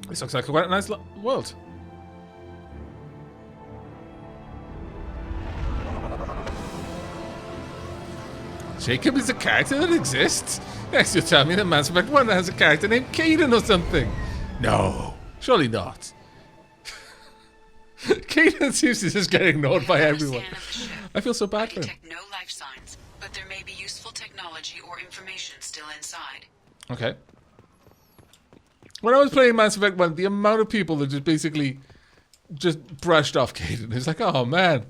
This looks like quite a nice world. Jacob is a character that exists? Next, you tell me that Mass Effect 1 has a character named Caden or something. No, surely not. Caden seems to just get ignored by everyone. I feel so bad for him. Detect no life signs, but there may be useful technology or information still inside. Okay. When I was playing Mass Effect 1, the amount of people that just basically just brushed off Caden, it's like, oh man.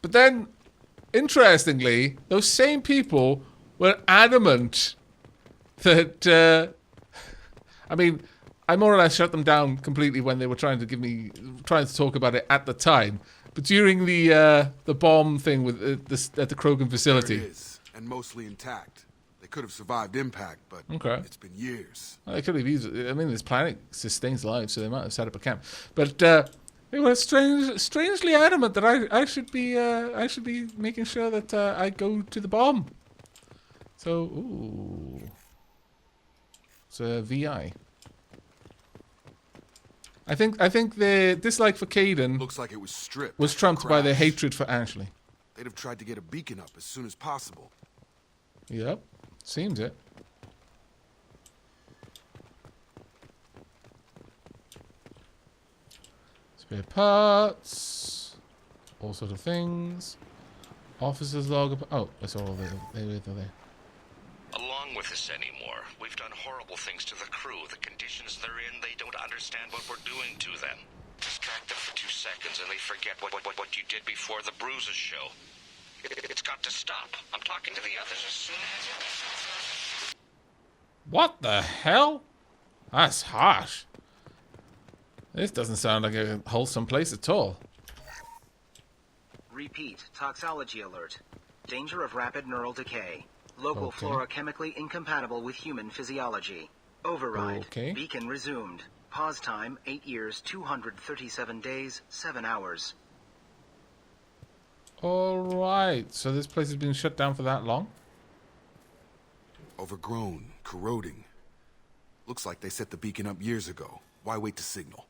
But then, interestingly, those same people were adamant that, I mean, I more or less shut them down completely when they were trying to talk about it at the time. But during the bomb thing with at the Krogan facility, there it is, and mostly intact. They could have survived impact, but it's been years. Well, they could have used it. I mean, this planet sustains life, so they might have set up a camp. But they were strangely adamant that I should be making sure that I go to the bomb. So, ooh, it's a VI. I think the dislike for Caden looks like it was stripped. Was trumped by their hatred for Ashley. They'd have tried to get a beacon up as soon as possible. Yep, seems it. Spare parts, all sort of things. Officers log. Oh, that's all they're there. Along with us anymore. We've done horrible things to the crew. The conditions they're in, they don't understand what we're doing to them. Distract them for 2 seconds and they forget what you did before the bruises show. It's got to stop. I'm talking to the others as soon as... What the hell? That's harsh. This doesn't sound like a wholesome place at all. Repeat, toxology alert. Danger of rapid neural decay. Local flora chemically incompatible with human physiology. Override. Beacon resumed. Pause time, 8 years, 237 days, 7 hours. Alright, so this place has been shut down for that long? Overgrown, corroding. Looks like they set the beacon up years ago. Why wait to signal?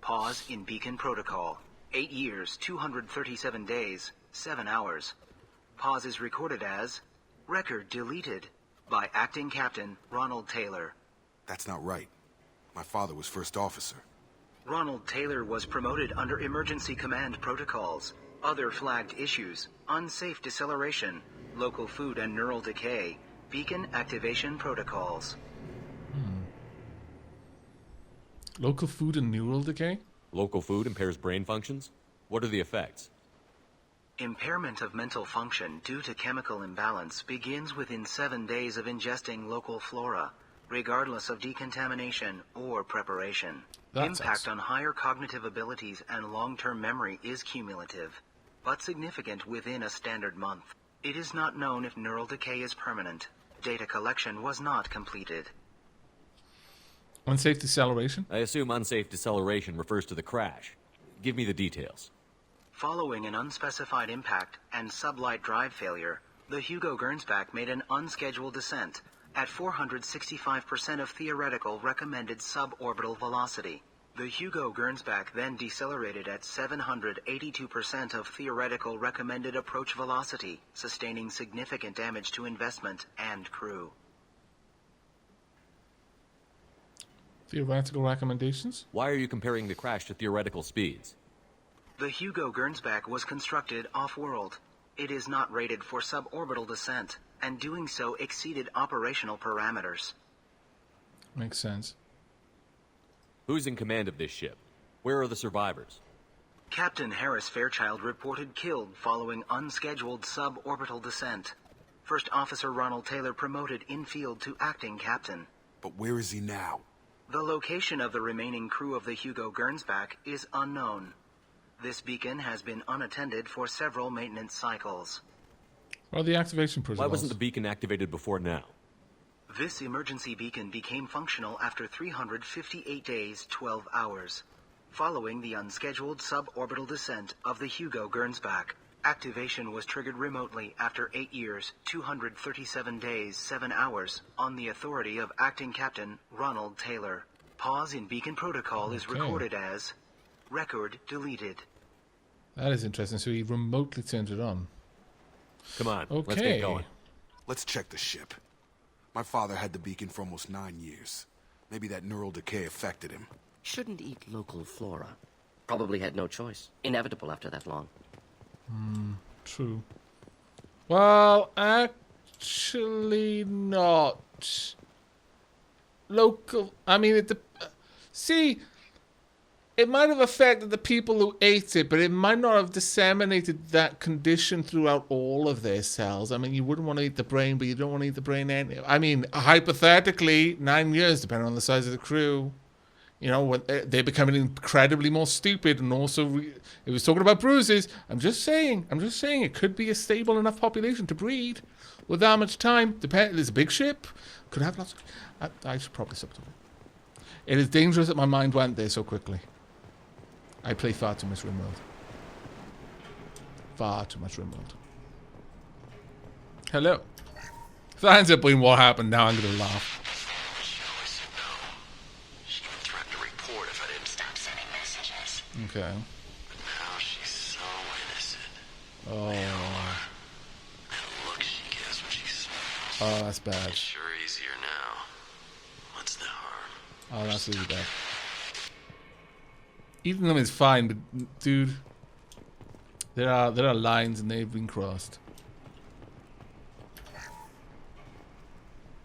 Pause in beacon protocol. 8 years, 237 days, 7 hours. Pause is recorded as record deleted by Acting Captain Ronald Taylor. That's not right. My father was first officer. Ronald Taylor was promoted under emergency command protocols. Other flagged issues: unsafe deceleration, local food and neural decay, beacon activation protocols. Local food and neural decay? Local food impairs brain functions? What are the effects? Impairment of mental function due to chemical imbalance begins within 7 days of ingesting local flora, regardless of decontamination or preparation. Impact on higher cognitive abilities and long-term memory is cumulative, but significant within a standard month. It is not known if neural decay is permanent. Data collection was not completed. Unsafe deceleration? I assume unsafe deceleration refers to the crash. Give me the details. Following an unspecified impact and sublight drive failure, the Hugo Gernsback made an unscheduled descent at 465% of theoretical recommended suborbital velocity. The Hugo Gernsback then decelerated at 782% of theoretical recommended approach velocity, sustaining significant damage to investment and crew. Theoretical recommendations? Why are you comparing the crash to theoretical speeds? The Hugo Gernsback was constructed off-world. It is not rated for suborbital descent, and doing so exceeded operational parameters. Makes sense. Who's in command of this ship? Where are the survivors? Captain Harris Fairchild reported killed following unscheduled suborbital descent. First Officer Ronald Taylor promoted in-field to acting captain. But where is he now? The location of the remaining crew of the Hugo Gernsback is unknown. This beacon has been unattended for several maintenance cycles. Well, the activation protocols. Why wasn't the beacon activated before now? This emergency beacon became functional after 358 days, 12 hours, following the unscheduled suborbital descent of the Hugo Gernsback. Activation was triggered remotely after 8 years, 237 days, 7 hours, on the authority of Acting Captain Ronald Taylor. Pause in beacon protocol is recorded as record deleted. That is interesting. So he remotely turned it on. Come on, Okay. let's get going. Let's check the ship. My father had the beacon for almost 9 years. Maybe that neural decay affected him. Shouldn't eat local flora. Probably had no choice. Inevitable after that long. True. Well, actually not. Local. I mean, see, it might have affected the people who ate it, but it might not have disseminated that condition throughout all of their cells. I mean, you wouldn't want to eat the brain, but you don't want to eat the brain anyway. I mean, hypothetically, 9 years, depending on the size of the crew. You know, when they're becoming incredibly more stupid, and also, it was talking about bruises. I'm just saying, it could be a stable enough population to breed with that much time. There's a big ship, could have lots of, I should probably stop talking. It is dangerous that my mind went there so quickly. I play far too much RimWorld. Far too much RimWorld. Hello. If that ends up being what happened, now I'm going to laugh. Okay. But now she's so innocent. Oh. That look she gives when she smiles. Oh, that's bad. It's sure easier now. What's the harm? Oh, that's really bad. Eating them is fine, but dude, there are lines and they've been crossed.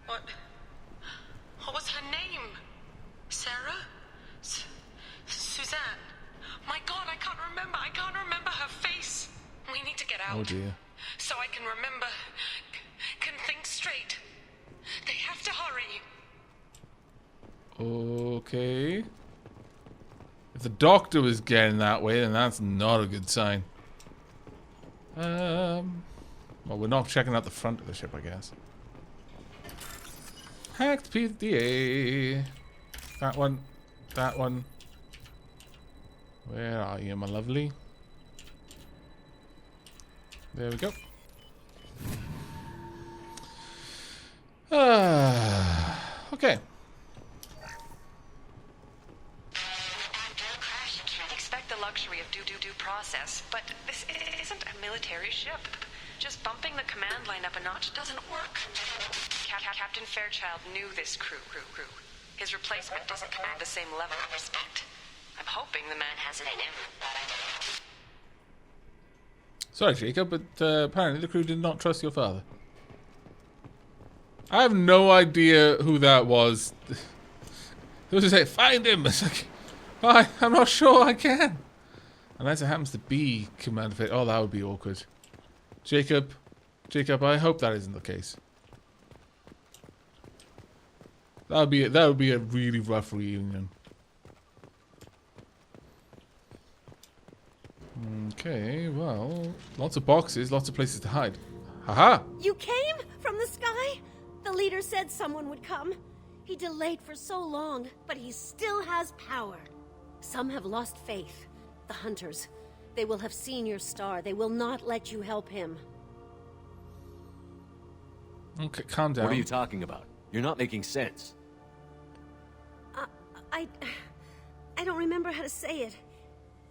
What was her name? Sarah? Suzanne? My God, I can't remember. I can't remember her face. We need to get out. Oh dear. So I can remember, can think straight. They have to hurry. Okay. If the doctor was getting that way, then that's not a good sign. Well, we're not checking out the front of the ship, I guess. Hacked PDA. That one. That one. Where are you, my lovely? There we go. Okay. Expect the luxury of due process, but this isn't a military ship. Just bumping the command line up a notch doesn't work. Captain Fairchild knew this crew. His replacement doesn't command the same level of respect. I'm hoping the man has it in him. Sorry, Jacob, but apparently the crew did not trust your father. I have no idea who that was. They was say, find him. It's like, I'm not sure I can. Unless it happens to be Commander Fate. Oh, that would be awkward. Jacob, I hope that isn't the case. That would be a really rough reunion. Okay, well, lots of boxes, lots of places to hide. Haha! You came from the sky? The leader said someone would come. He delayed for so long, but he still has power. Some have lost faith. The hunters. They will have seen your star. They will not let you help him. Okay, calm down. What are you talking about? You're not making sense. I don't remember how to say it.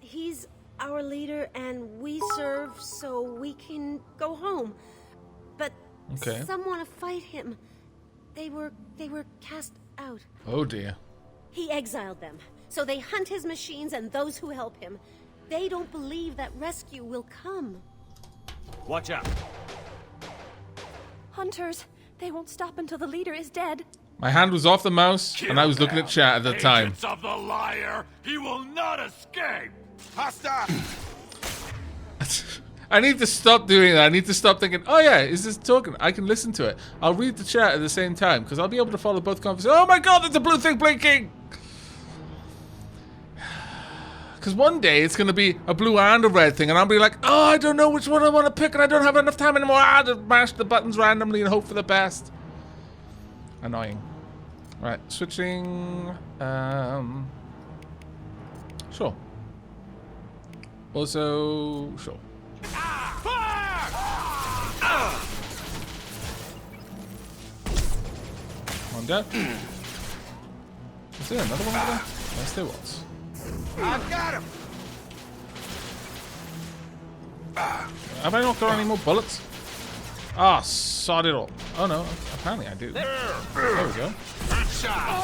He's our leader and we serve so we can go home. But some want to fight him. They were cast out. Oh dear. He exiled them. So they hunt his machines and those who help him. They don't believe that rescue will come. Watch out. Hunters, they won't stop until the leader is dead. My hand was off the mouse, and I was looking at chat at the time. Agents of the liar, he will not escape. Hostile! I need to stop doing that. I need to stop thinking, oh yeah, is this talking? I can listen to it. I'll read the chat at the same time, because I'll be able to follow both conversations. Oh my god, there's a blue thing blinking! Because one day it's going to be a blue and a red thing, and I'll be like, oh, I don't know which one I want to pick, and I don't have enough time anymore. I'll just mash the buttons randomly and hope for the best. Annoying. Right, switching. Sure. Also, sure. Come on, Dad. Is there another one over there? Yes, there was. I got him. Have I not got any more bullets? Ah, sod it all. Oh no, apparently I do. There we go.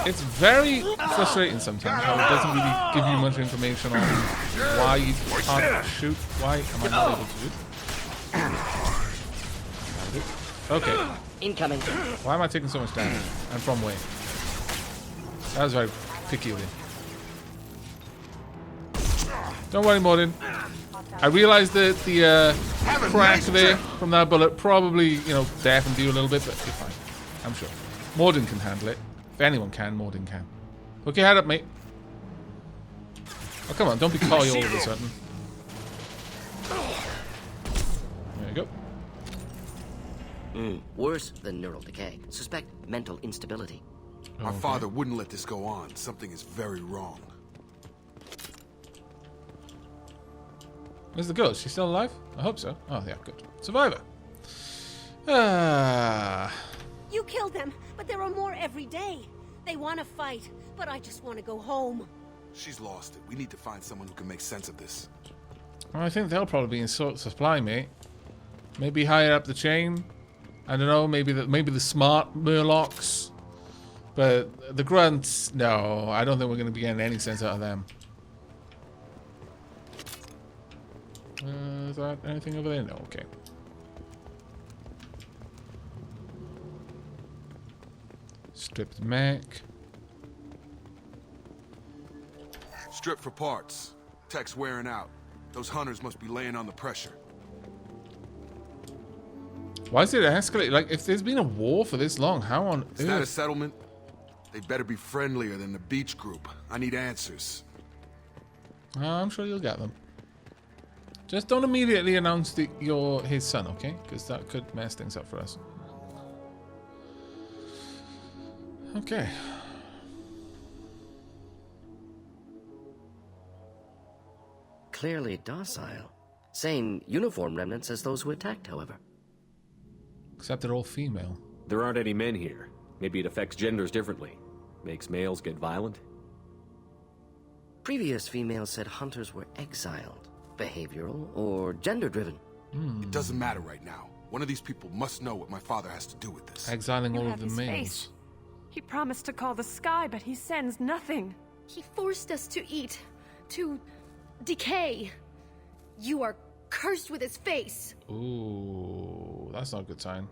It's very frustrating sometimes how it doesn't really give you much information on why you can't shoot. Why am I not able to shoot? Okay. Incoming. Why am I taking so much damage? And from where? That was very peculiar. Don't worry, Morden. I realized that the crack there from that bullet probably, you know, deafened you a little bit, but you're fine. I'm sure. Morden can handle it. If anyone can, Morden can. Hook your head up, mate. Oh, come on. Don't be coy all of a sudden. There you go. Worse than neural decay. Suspect mental instability. My father wouldn't let this go on. Something is very wrong. Where's the girl? Is she still alive? I hope so. Oh, yeah, good. Survivor. Ah. You killed them, but there are more every day. They want to fight, but I just want to go home. She's lost it. We need to find someone who can make sense of this. Well, I think they'll probably be in short supply, mate. Maybe higher up the chain. I don't know. Maybe the smart Murlocs. But the grunts, no. I don't think we're going to be getting any sense out of them. Is that anything over there? No. Okay. Stripped mech. Strip for parts. Tech's wearing out. Those hunters must be laying on the pressure. Why is it escalating? Like, if there's been a war for this long, how on Is that a earth? settlement? They better be friendlier than the beach group. I need answers. I'm sure you'll get them. Just don't immediately announce that you're his son, okay? Because that could mess things up for us. Okay. Clearly docile. Same uniform remnants as those who attacked, however. Except they're all female. There aren't any men here. Maybe it affects genders differently. Makes males get violent? Previous females said hunters were exiled, behavioral, or gender-driven. It doesn't matter right now. One of these people must know what my father has to do with this. Exiling You all of have the his males. face. He promised to call the sky, but he sends nothing. He forced us to eat, to decay. You are cursed with his face. Ooh, that's not a good sign.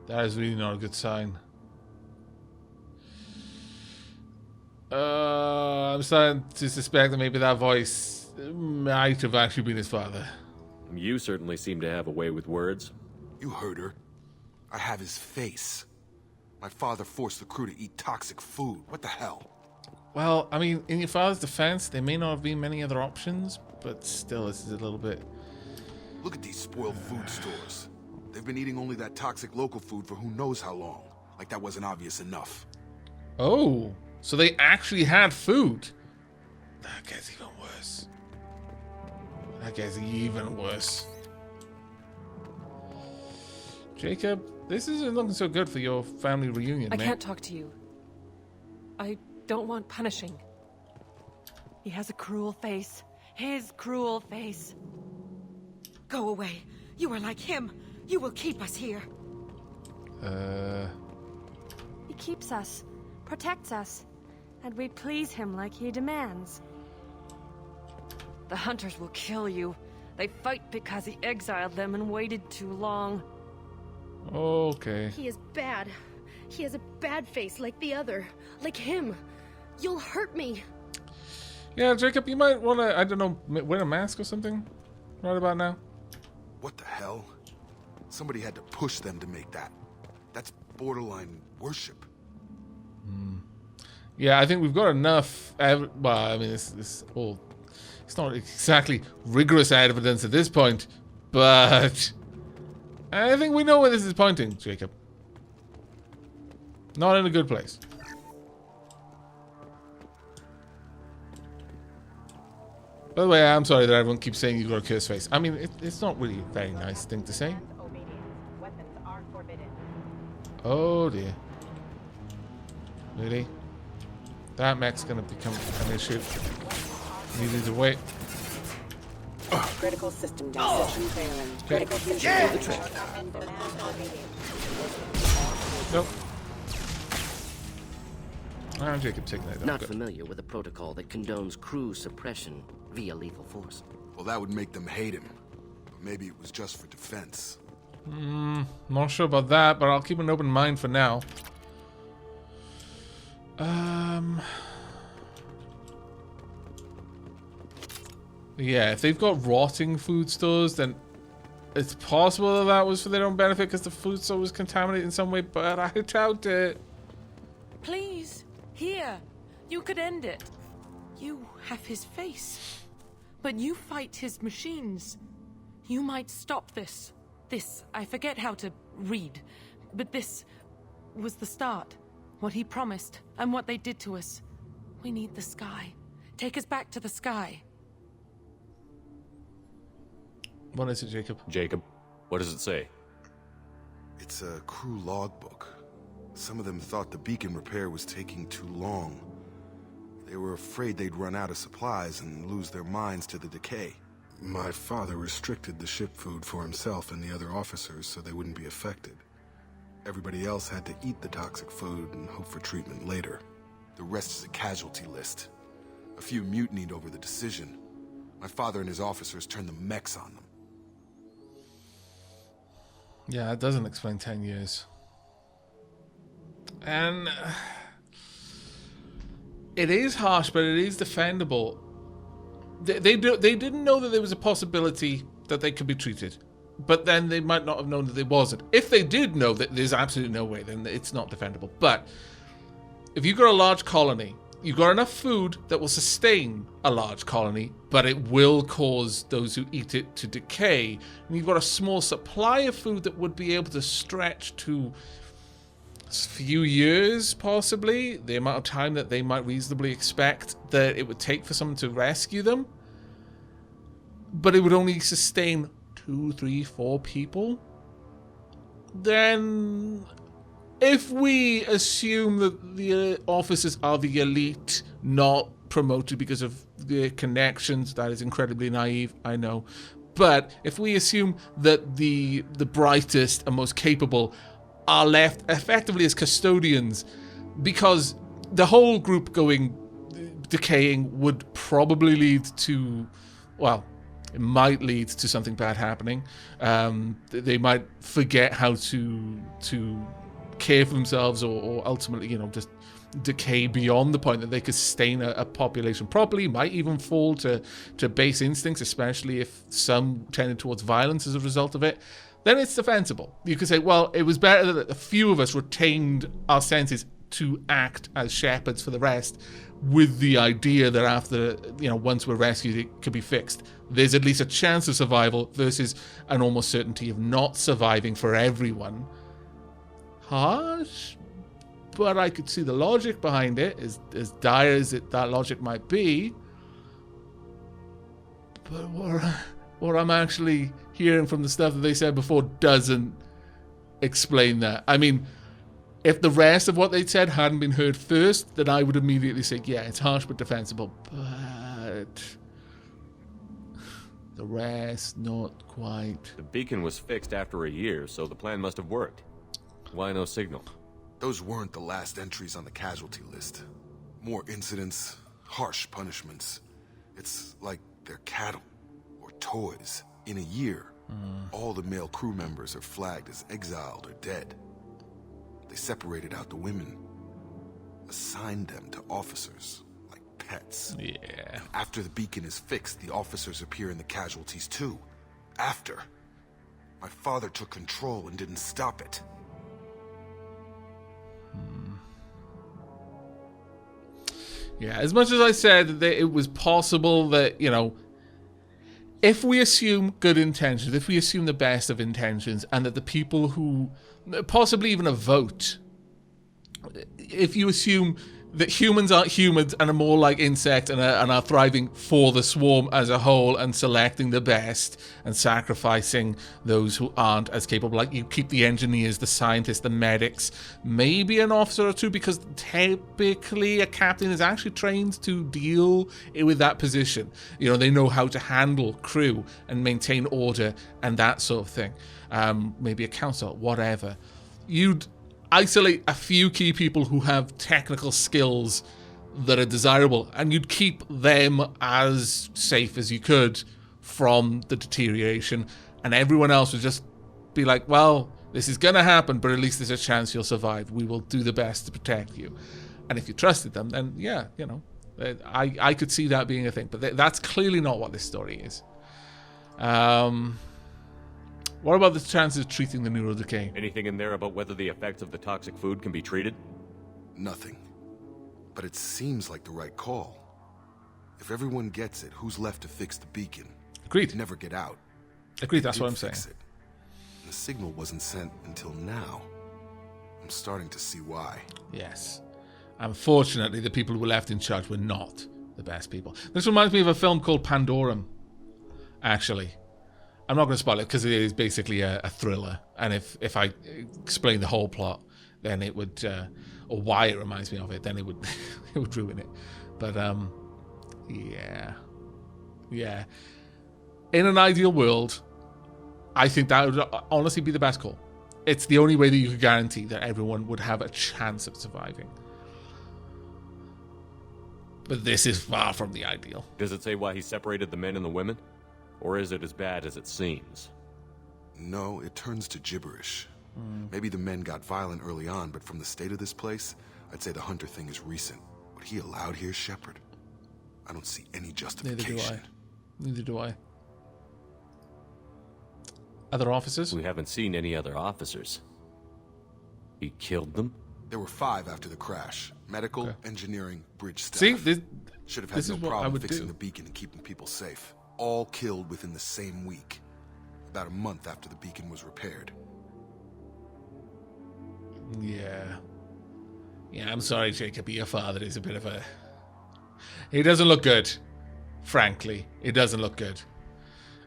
That is really not a good sign. I'm starting to suspect that maybe that voice might have actually been his father. You certainly seem to have a way with words. You heard her. I have his face. My father forced the crew to eat toxic food. What the hell? Well, I mean, in your father's defense, there may not have been many other options, but still, this is a little bit... Look at these spoiled food stores. They've been eating only that toxic local food for who knows how long. Like that wasn't obvious enough. Oh, so they actually had food. That gets even worse. That gets even worse. Jacob, this isn't looking so good for your family reunion, I mate. can't talk to you. I don't want punishing. He has a cruel face. His cruel face. Go away. You are like him. You will keep us here. He keeps us, protects us, and we please him like he demands. The hunters will kill you. They fight because he exiled them and waited too long. Okay. He is bad. He has a bad face like the other. Like him. You'll hurt me. Yeah, Jacob, you might want to, I don't know, wear a mask or something right about now. What the hell? Somebody had to push them to make that. That's borderline worship. Yeah, I think we've got enough. Well, I mean, it's all. It's not exactly rigorous evidence at this point, but I think we know where this is pointing, Jacob. Not in a good place. By the way, I'm sorry that everyone keeps saying you've got a cursed face. I mean, it's not really a very nice thing to say. Oh dear. Really? That mech's gonna become an issue. Needed to wait. Critical system dissection failing. Critical system Nope. I'm Jacob taking that. Not familiar with a protocol that condones crew suppression via lethal force. Well, that would make them hate him. But maybe it was just for defense. Not sure about that, but I'll keep an open mind for now. Yeah, if they've got rotting food stores, then it's possible that that was for their own benefit because the food store was contaminated in some way, but I doubt it. Please, here. You could end it. You have his face. But you fight his machines. You might stop this. This, I forget how to read. But this was the start. What he promised, and what they did to us. We need the sky. Take us back to the sky. What is it, Jacob? Jacob, what does it say? It's a crew logbook. Some of them thought the beacon repair was taking too long. They were afraid they'd run out of supplies and lose their minds to the decay. My father restricted the ship food for himself and the other officers so they wouldn't be affected. Everybody else had to eat the toxic food and hope for treatment later. The rest is a casualty list. A few mutinied over the decision. My father and his officers turned the mechs on them. Yeah, it doesn't explain 10 years. And it is harsh, but it is defendable. They didn't know that there was a possibility that they could be treated, but then they might not have known that there wasn't. If they did know that there's absolutely no way, then it's not defendable. But if you've got a large colony, you've got enough food that will sustain a large colony, but it will cause those who eat it to decay. And you've got a small supply of food that would be able to stretch to a few years, possibly, the amount of time that they might reasonably expect that it would take for someone to rescue them. But it would only sustain 2, 3, 4 people. Then, if we assume that the officers are the elite, not promoted because of their connections, that is incredibly naive, I know. But if we assume that the brightest and most capable are left effectively as custodians, because the whole group decaying would probably lead to, well, it might lead to something bad happening. They might forget how to care for themselves, or ultimately, just decay beyond the point that they could sustain a population properly. Might even fall to base instincts, especially if some tended towards violence as a result of it. Then it's defensible. You could say, well, it was better that a few of us retained our senses to act as shepherds for the rest, with the idea that after, once we're rescued, it could be fixed. There's at least a chance of survival versus an almost certainty of not surviving for everyone. Harsh, but I could see the logic behind it, as dire as that logic might be. But what I'm actually hearing from the stuff that they said before doesn't explain that. I mean, if the rest of what they'd said hadn't been heard first, then I would immediately say, yeah, it's harsh but defensible. But the rest, not quite. The beacon was fixed after a year, so the plan must have worked. Why no signal? Those weren't the last entries on the casualty list. More incidents, harsh punishments. It's like they're cattle or toys. In a year, all the male crew members are flagged as exiled or dead. They separated out the women, assigned them to officers, like pets. Yeah. And after the beacon is fixed, the officers appear in the casualties too. After. My father took control and didn't stop it. Yeah, as much as I said that it was possible that, if we assume good intentions, if we assume the best of intentions, and that the people who, possibly even a vote, if you assume that humans aren't humans and are more like insects and are thriving for the swarm as a whole and selecting the best and sacrificing those who aren't as capable. Like, you keep the engineers, the scientists, the medics, maybe an officer or two, because typically a captain is actually trained to deal with that position. You know, they know how to handle crew and maintain order and that sort of thing. Maybe a counselor, whatever. You'd isolate a few key people who have technical skills that are desirable, and you'd keep them as safe as you could from the deterioration, and everyone else would just be like, well, this is gonna happen, but at least there's a chance you'll survive. We will do the best to protect you. And if you trusted them, then yeah, you know, I could see that being a thing, but that's clearly not what this story is. What about the chances of treating the neural decay? Anything in there about whether the effects of the toxic food can be treated? Nothing. But it seems like the right call. If everyone gets it, who's left to fix the beacon? Agreed. Never get out. Agreed, that's what I'm Fix saying. it. The signal wasn't sent until now. I'm starting to see why. Yes. Unfortunately, the people who were left in charge were not the best people. This reminds me of a film called Pandorum, actually. I'm not going to spoil it because it is basically a thriller, and if I explain the whole plot, then it would, or why it reminds me of it, then it would it would ruin it. But yeah. In an ideal world, I think that would honestly be the best call. It's the only way that you could guarantee that everyone would have a chance of surviving. But this is far from the ideal. Does it say why he separated the men and the women? Or is it as bad as it seems? No, it turns to gibberish. Maybe the men got violent early on, but from the state of this place, I'd say the Hunter thing is recent. What he allowed here, Shepard, I don't see any justification. Neither do I. Other officers? We haven't seen any other officers. He killed them? There were 5 after the crash. Medical, engineering, bridge staff. See, this should have had this no is what I problem would fixing do. the beacon and keeping people safe. All killed within the same week. About a month after the beacon was repaired. Yeah, I'm sorry, Jacob. Your father is a bit of a... He doesn't look good. Frankly, it doesn't look good.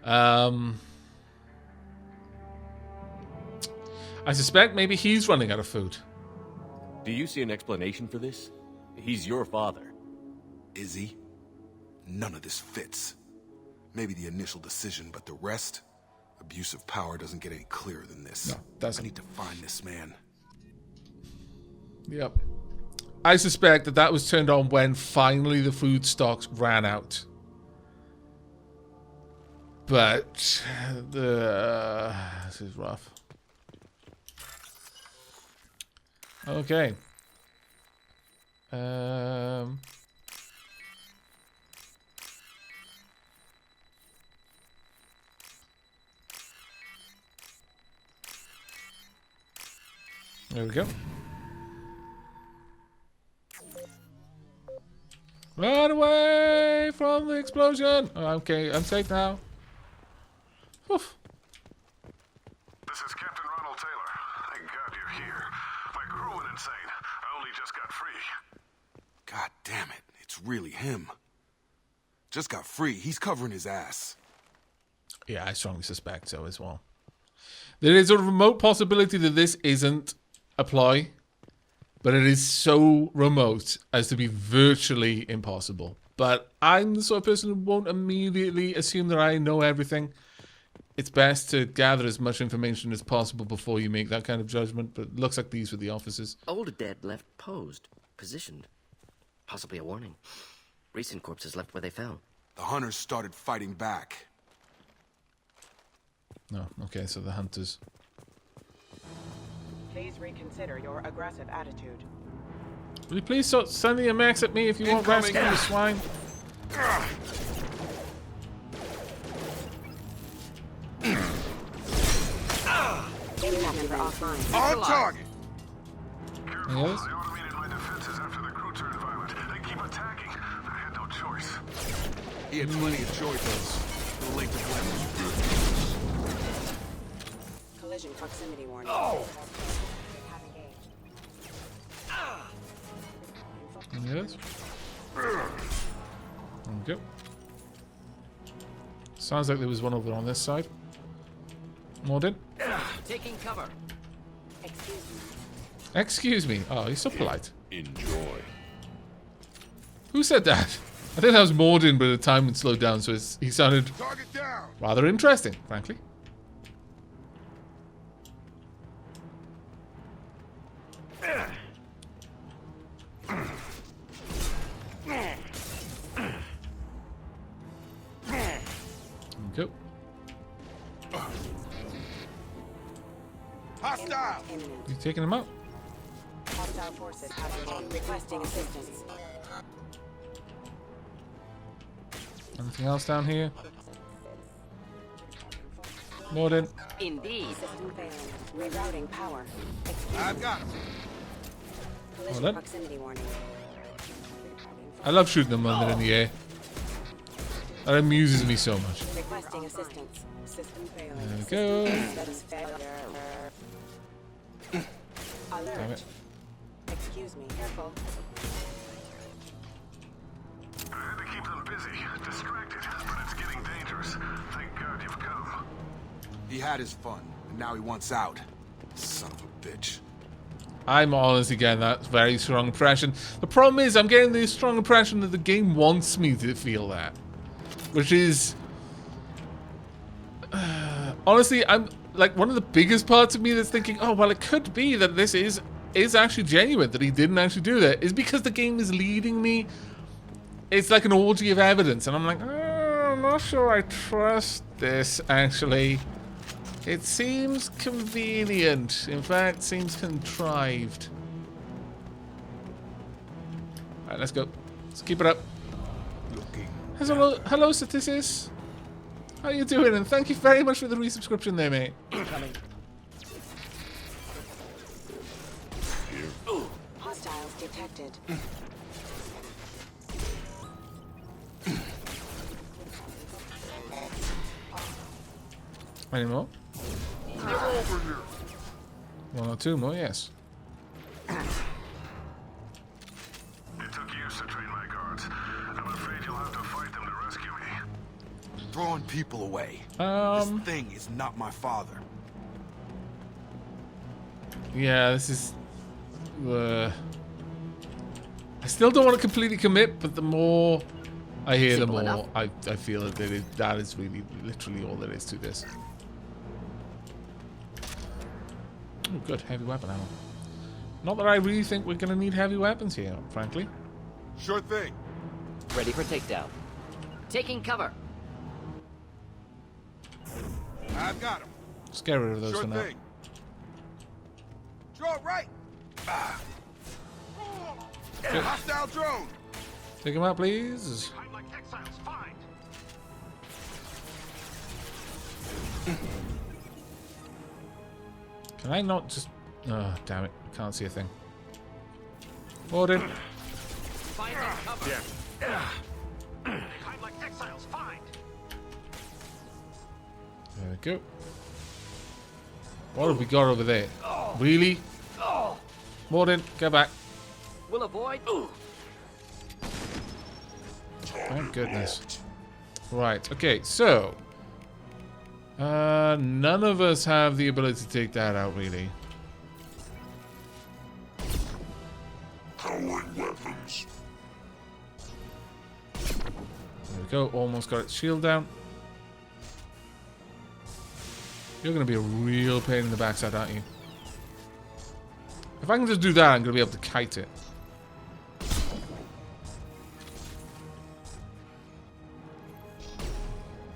I suspect maybe he's running out of food. Do you see an explanation for this? He's your father. Is he? None of this fits. Maybe the initial decision, but the rest? Abuse of power doesn't get any clearer than this. No, doesn't. I need to find this man. Yep. I suspect that was turned on when finally the food stocks ran out. But this is rough. Okay. There we go. Run away from the explosion! Oh, okay, I'm safe now. Oof. This is Captain Ronald Taylor. Thank God you're here. My crew went insane. I only just got free. God damn it, it's really him. Just got free. He's covering his ass. Yeah, I strongly suspect so as well. There is a remote possibility that this isn't a ploy, but it is so remote as to be virtually impossible. But I'm the sort of person who won't immediately assume that I know everything. It's best to gather as much information as possible before you make that kind of judgment, but it looks like these were the officers. Old dead left posed, positioned. Possibly a warning. Recent corpses left where they fell. The hunters started fighting back. No, okay, so the hunters. Please reconsider your aggressive attitude. Will you please stop sending your max at me if you want rescue, you swine? On target! Any others? They automated my defenses after the crew turned violent. They keep attacking. I had no choice. He had plenty of choices. The late to blame. Collision proximity warning. Yes. Okay. Sounds like there was one over on this side. Morden? Taking cover. Excuse me. Oh, he's so polite. Enjoy. Who said that? I think that was Morden, but the time had slowed down, so he sounded rather interesting, frankly. Go. Hostile! You taking him out? Hostile forces have requesting assistance. Anything else down here? Morden. Indeed. System failing. Rerouting power. I've got him. Collision Hold on. proximity warning. I love shooting them when they're in the air. That amuses me so much. Requesting assistance. System failing. There we go. Status failure. Damn Alert. it. Excuse me. Careful. I had to keep them busy, distracted, but it's getting dangerous. Thank God you've come. He had his fun, and now he wants out. Son of a bitch. I'm honestly getting that very strong impression. The problem is I'm getting the strong impression that the game wants me to feel that. Which is... honestly, I'm... like, one of the biggest parts of me that's thinking, oh, well, it could be that this is actually genuine, that he didn't actually do that, is because the game is leading me. It's like an orgy of evidence, and I'm like, oh, I'm not sure I trust this, actually. It seems convenient. In fact, seems contrived. Alright, let's go. Let's keep it up. Hello, Statistics. How you doing? And thank you very much for the resubscription there, mate. Coming. Hostiles detected. Any more? They're over here. One or two more, yes. It took years to train my guards. I'm afraid you'll have to fight them to rescue me. Throwing people away. This thing is not my father. Yeah, this is... I still don't want to completely commit, but the more I hear, the more I feel that that is really literally all there is to this. Oh, good. Heavy weapon ammo. Not that I really think we're going to need heavy weapons here, frankly. Sure thing. Ready for takedown. Taking cover. I've got him. Just get rid of those Sure for now. thing. Draw right. Good. Hostile drone. Take him out, please. I'm like exiles, fine. Can I not just... oh, damn it. I can't see a thing. Morden. Find cover. I'm like exiles, fine. There we go. What have we got over there? Really? Morden, go back. We'll avoid. Thank goodness. Right, okay, so... none of us have the ability to take that out, really. Powering weapons. There we go, almost got its shield down. You're going to be a real pain in the backside, aren't you? If I can just do that, I'm going to be able to kite it.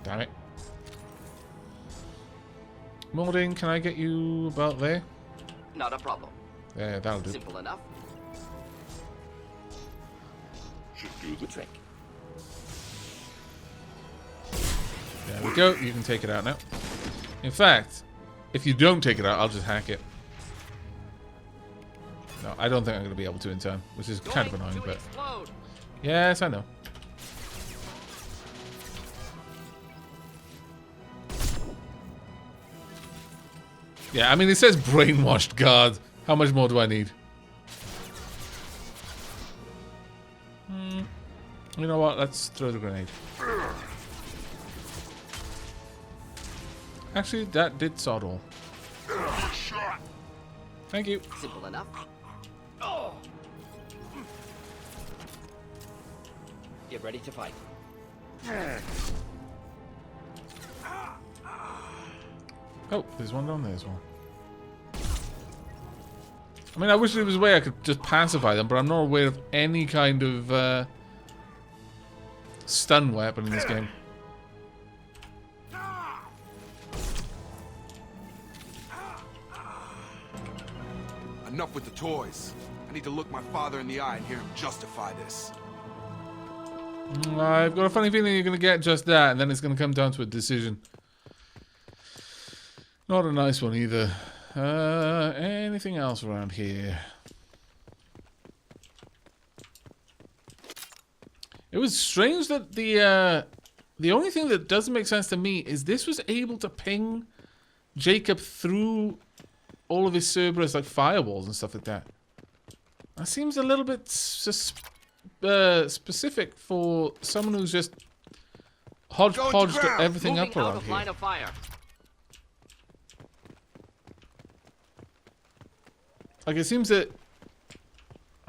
Damn it. Morden, can I get you about there? Not a problem. Yeah, that'll do. Simple enough. Should do the Trick. There we go. You can take it out now. In fact, if you don't take it out, I'll just hack it. No, I don't think I'm going to be able to in time, which is kind of annoying, but... Explode. Yes, I know. Yeah, I mean, it says brainwashed guard. How much more do I need? You know what? Let's throw the grenade. Actually, that did sod all. Thank you. Simple enough. Get ready to fight. Oh, there's one down there as well. I mean, I wish there was a way I could just pacify them, but I'm not aware of any kind of stun weapon in this game. Enough with the toys. I need to look my father in the eye and hear him justify this. I've got a funny feeling you're going to get just that, and then it's going to come down to a decision. Not a nice one either. Anything else around here? It was strange that the only thing that doesn't make sense to me is this was able to ping Jacob through all of his Cerberus like firewalls and stuff like that. That seems a little bit specific for someone who's just hodgepodged everything up around here. Line of fire. Like, it seems that...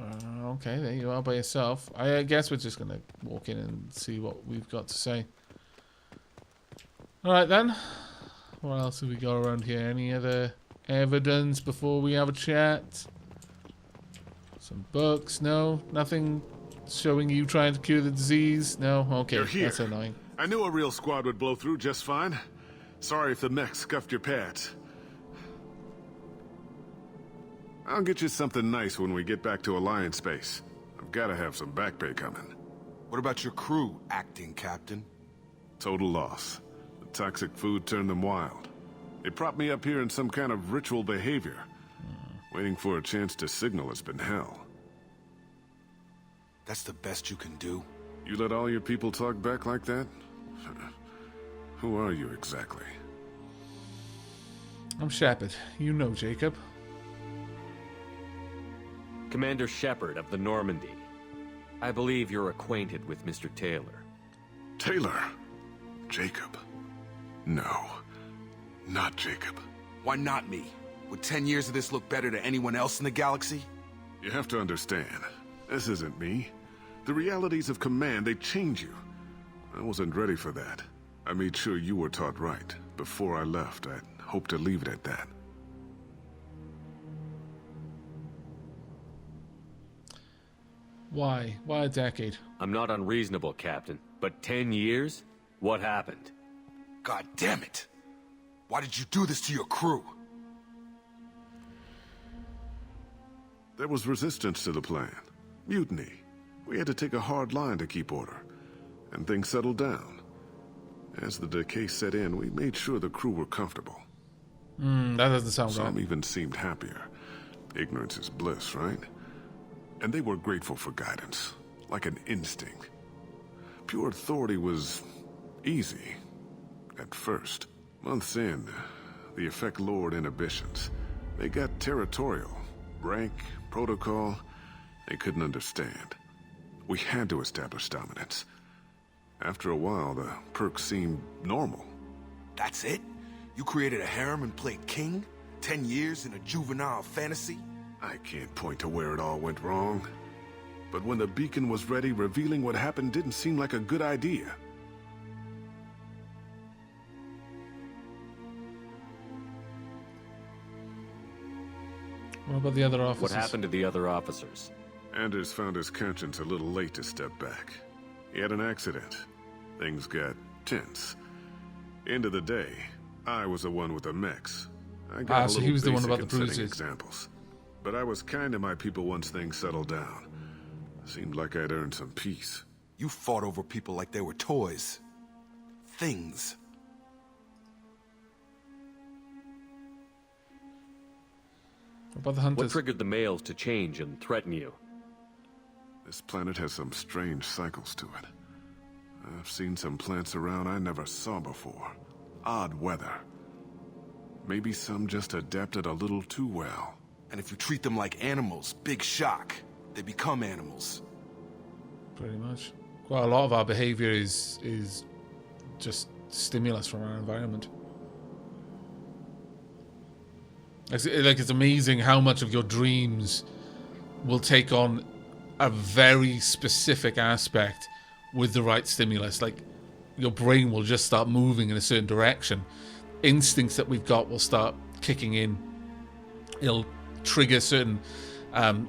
okay, there you are by yourself. I guess we're just going to walk in and see what we've got to say. Alright then. What else have we got around here? Any other evidence before we have a chat? Some books? No? Nothing showing you trying to cure the disease? No? Okay, You're here. That's annoying. I knew a real squad would blow through just fine. Sorry if the mech scuffed your pads. I'll get you something nice when we get back to Alliance space. I've got to have some back pay coming. What about your crew, acting captain? Total loss. The toxic food turned them wild. They propped me up here in some kind of ritual behavior. Waiting for a chance to signal has been hell. That's the best you can do? You let all your people talk back like that? Who are you exactly? I'm Shepard. You know Jacob. Commander Shepard of the Normandy. I believe you're acquainted with Mr. Taylor. Taylor? Jacob? No. Not Jacob. Why not me? Would 10 years of this look better to anyone else in the galaxy? You have to understand, this isn't me. The realities of command, they change you. I wasn't ready for that. I made sure you were taught right. Before I left, I hoped to leave it at that. Why? Why a decade? I'm not unreasonable, Captain, but 10 years? What happened? God damn it! Why did you do this to your crew? There was resistance to the plan. Mutiny. We had to take a hard line to keep order. And things settled down. As the decay set in, we made sure the crew were comfortable. That doesn't sound right. Some even seemed happier. Ignorance is bliss, right? And they were grateful for guidance, like an instinct. Pure authority was easy, at first. Months in, the effect lowered inhibitions. They got territorial. Rank, protocol, they couldn't understand. We had to establish dominance. After a while, the perks seemed normal. That's it? You created a harem and played king? 10 years in a juvenile fantasy? I can't point to where it all went wrong. But when the beacon was ready, revealing what happened didn't seem like a good idea. What about the other officers? What happened to the other officers? Anders found his conscience a little late to step back. He had an accident. Things got tense. End of the day, I was the one with the mechs. I got so he was the one about the setting bruises. examples. But I was kind to my people once things settled down. Seemed like I'd earned some peace. You fought over people like they were toys. Things. What about the hunters? What triggered the males to change and threaten you? This planet has some strange cycles to it. I've seen some plants around I never saw before. Odd weather. Maybe some just adapted a little too well. And if you treat them like animals, big shock. They become animals. Pretty much. quite a lot of our behavior is just stimulus from our environment. It's amazing how much of your dreams will take on a very specific aspect with the right stimulus. Like, your brain will just start moving in a certain direction. Instincts that we've got will start kicking in. It'll trigger certain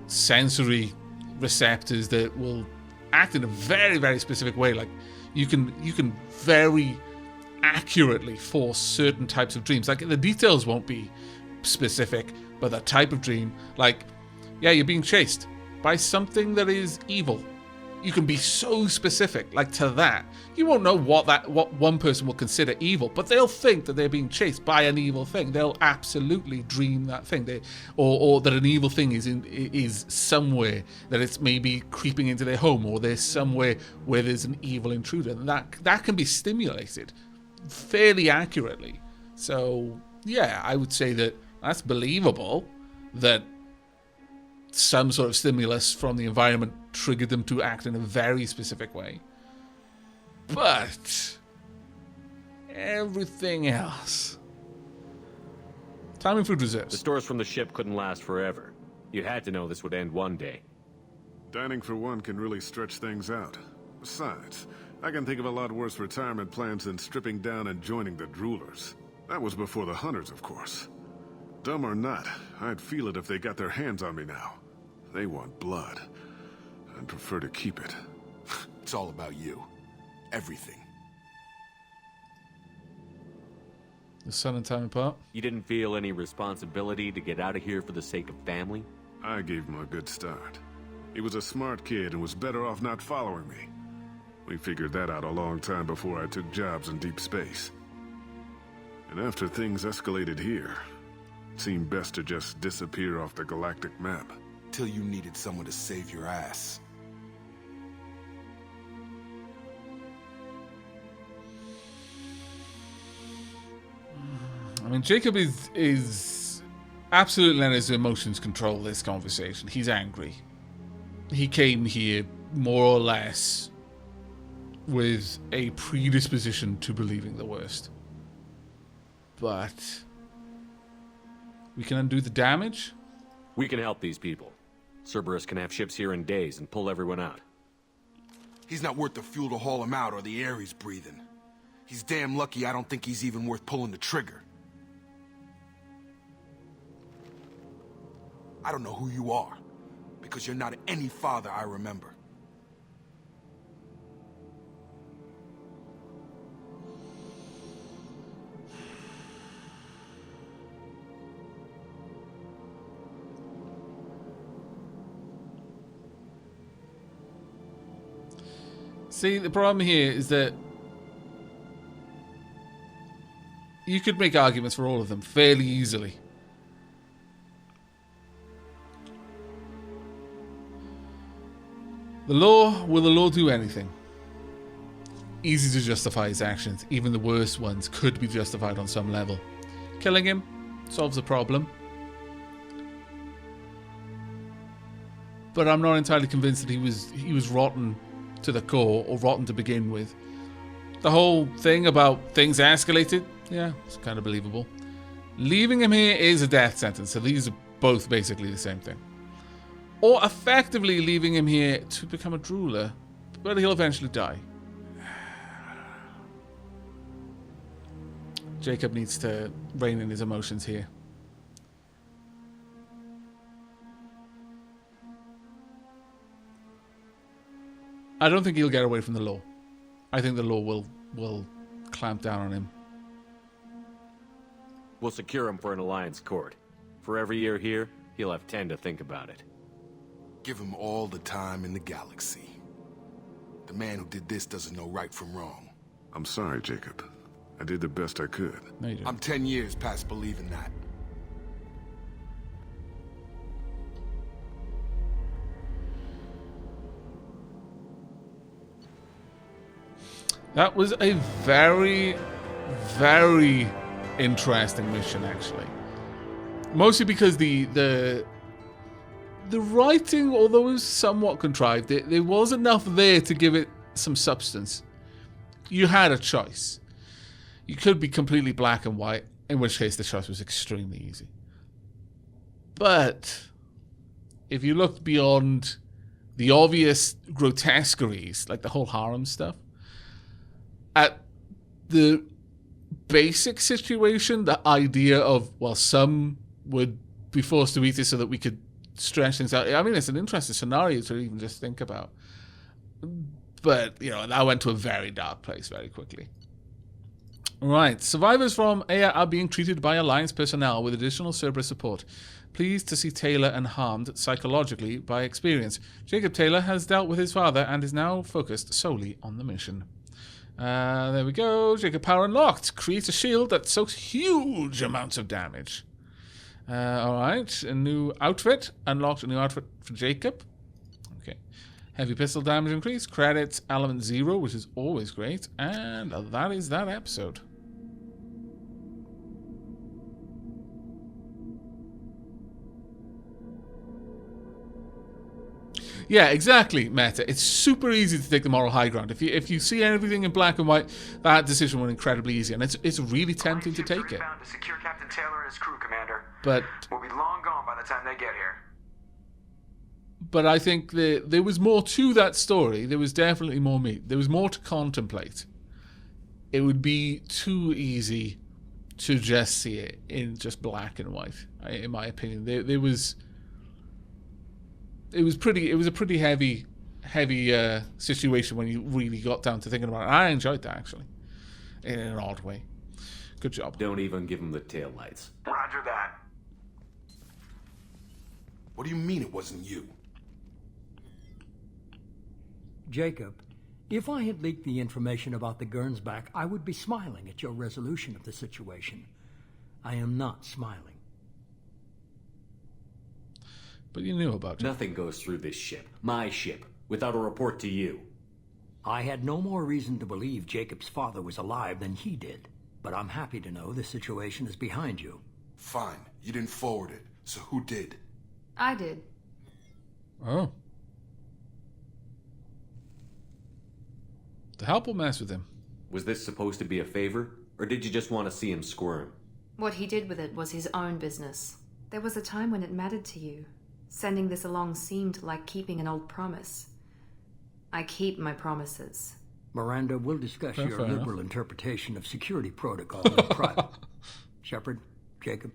sensory receptors that will act in a very, very specific way. Like, you can very accurately force certain types of dreams. Like, the details won't be specific, but the type of dream, like, yeah, you're being chased by something that is evil. You can be so specific, like, to that. You won't know what one person will consider evil, but they'll think that they're being chased by an evil thing. They'll absolutely dream that thing, or that an evil thing is somewhere, that it's maybe creeping into their home, or there's somewhere where there's an evil intruder. And that can be stimulated fairly accurately. So yeah, I would say that's believable, that some sort of stimulus from the environment triggered them to act in a very specific way. But everything else... Time and food reserves. The stores from the ship couldn't last forever. You had to know this would end one day. Dining for one can really stretch things out. Besides, I can think of a lot worse retirement plans than stripping down and joining the droolers. That was before the hunters, of course. Dumb or not, I'd feel it if they got their hands on me now. They want blood. I'd prefer to keep it. It's all about you. Everything. The sun and time apart. You didn't feel any responsibility to get out of here for the sake of family? I gave him a good start. He was a smart kid and was better off not following me. We figured that out a long time before I took jobs in deep space. And after things escalated here, it seemed best to just disappear off the galactic map. Till you needed someone to save your ass. I mean, Jacob is absolutely letting his emotions control this conversation. He's angry. He came here more or less with a predisposition to believing the worst. But we can undo the damage? We can help these people. Cerberus can have ships here in days and pull everyone out. He's not worth the fuel to haul him out or the air he's breathing. He's damn lucky I don't think he's even worth pulling the trigger. I don't know who you are, because you're not any father I remember. See, the problem here is that you could make arguments for all of them fairly easily. Will the law do anything? Easy to justify his actions. Even the worst ones could be justified on some level. Killing him solves the problem. But I'm not entirely convinced that he was rotten to the core, or rotten to begin with. The whole thing about things escalated, yeah, it's kind of believable. Leaving him here is a death sentence, so these are both basically the same thing. Or effectively leaving him here to become a drooler, but he'll eventually die. Jacob needs to rein in his emotions here. I don't think he'll get away from the law. I think the law will clamp down on him. We'll secure him for an alliance court. For every year here, he'll have 10 to think about it. Give him all the time in the galaxy. The man who did this doesn't know right from wrong. I'm sorry, Jacob. I did the best I could. No, you didn't. I'm 10 years past believing that. That was a very, very interesting mission, actually. Mostly because the writing, although it was somewhat contrived, there was enough there to give it some substance, you had a choice. You could be completely black and white, in which case the choice was extremely easy. But if you looked beyond the obvious grotesqueries, like the whole harem stuff, at the basic situation, the idea of, well, some would be forced to eat this so that we could stretch things out. I mean, it's an interesting scenario to even just think about. But, you know, that went to a very dark place very quickly. Right, survivors from Aya are being treated by Alliance personnel with additional Cerberus support. Pleased to see Taylor unharmed psychologically by experience. Jacob Taylor has dealt with his father and is now focused solely on the mission. There we go. Jacob power unlocked. Create a shield that soaks huge amounts of damage. Alright, a new outfit. Unlocked a new outfit for Jacob. Okay. Heavy pistol damage increase. Credits element 0, which is always great. And that is that episode. Yeah, exactly, Meta. It's super easy to take the moral high ground. If you see everything in black and white, that decision was incredibly easy, and it's really tempting to take it. To secure Captain Taylor and his crew, Commander. But we'll be long gone by the time they get here. But I think there was more to that story. There was definitely more meat. There was more to contemplate. It would be too easy to just see it in just black and white, in my opinion. It was a pretty heavy situation when you really got down to thinking about it. I enjoyed that, actually, in an odd way. Good job. Don't even give him the taillights. Roger that. What do you mean it wasn't you? Jacob, if I had leaked the information about the Gernsback, I would be smiling at your resolution of the situation. I am not smiling. But you knew about it. Nothing goes through this ship, my ship, without a report to you. I had no more reason to believe Jacob's father was alive than he did. But I'm happy to know the situation is behind you. Fine. You didn't forward it. So who did? I did. Oh. The help will mess with him. Was this supposed to be a favor? Or did you just want to see him squirm? What he did with it was his own business. There was a time when it mattered to you. Sending this along seemed like keeping an old promise. I keep my promises. Miranda, we'll discuss Fair your liberal enough. interpretation of security protocol in private. Shepard, Jacob.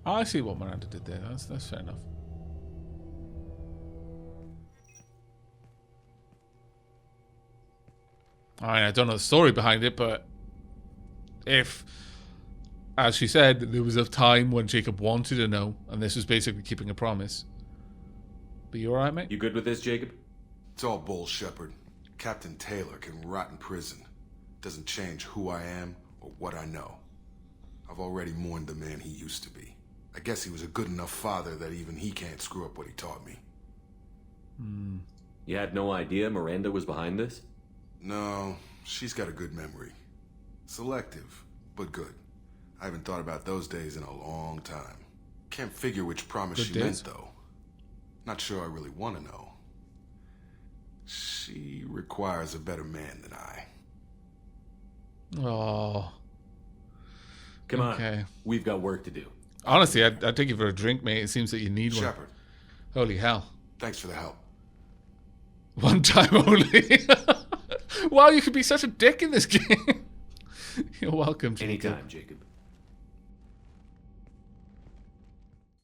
I see what Miranda did there. That's fair enough. I don't know the story behind it, but if, as she said, there was a time when Jacob wanted to know, and this was basically keeping a promise. But you alright, mate? You good with this, Jacob? It's all bull, Shepard. Captain Taylor can rot in prison. Doesn't change who I am or what I know. I've already mourned the man he used to be. I guess he was a good enough father that even he can't screw up what he taught me. You had no idea Miranda was behind this? No, she's got a good memory. Selective, but good. I haven't thought about those days in a long time. Can't figure which promise Good she days. meant, though. Not sure I really want to know. She requires a better man than I. Oh. Come Okay. on, we've got work to do. Honestly, I'd take you for a drink, mate. It seems that you need one. Shepard, Holy hell. thanks for the help. One time only. Wow, you could be such a dick in this game. You're welcome, Jacob. Anytime, Jacob.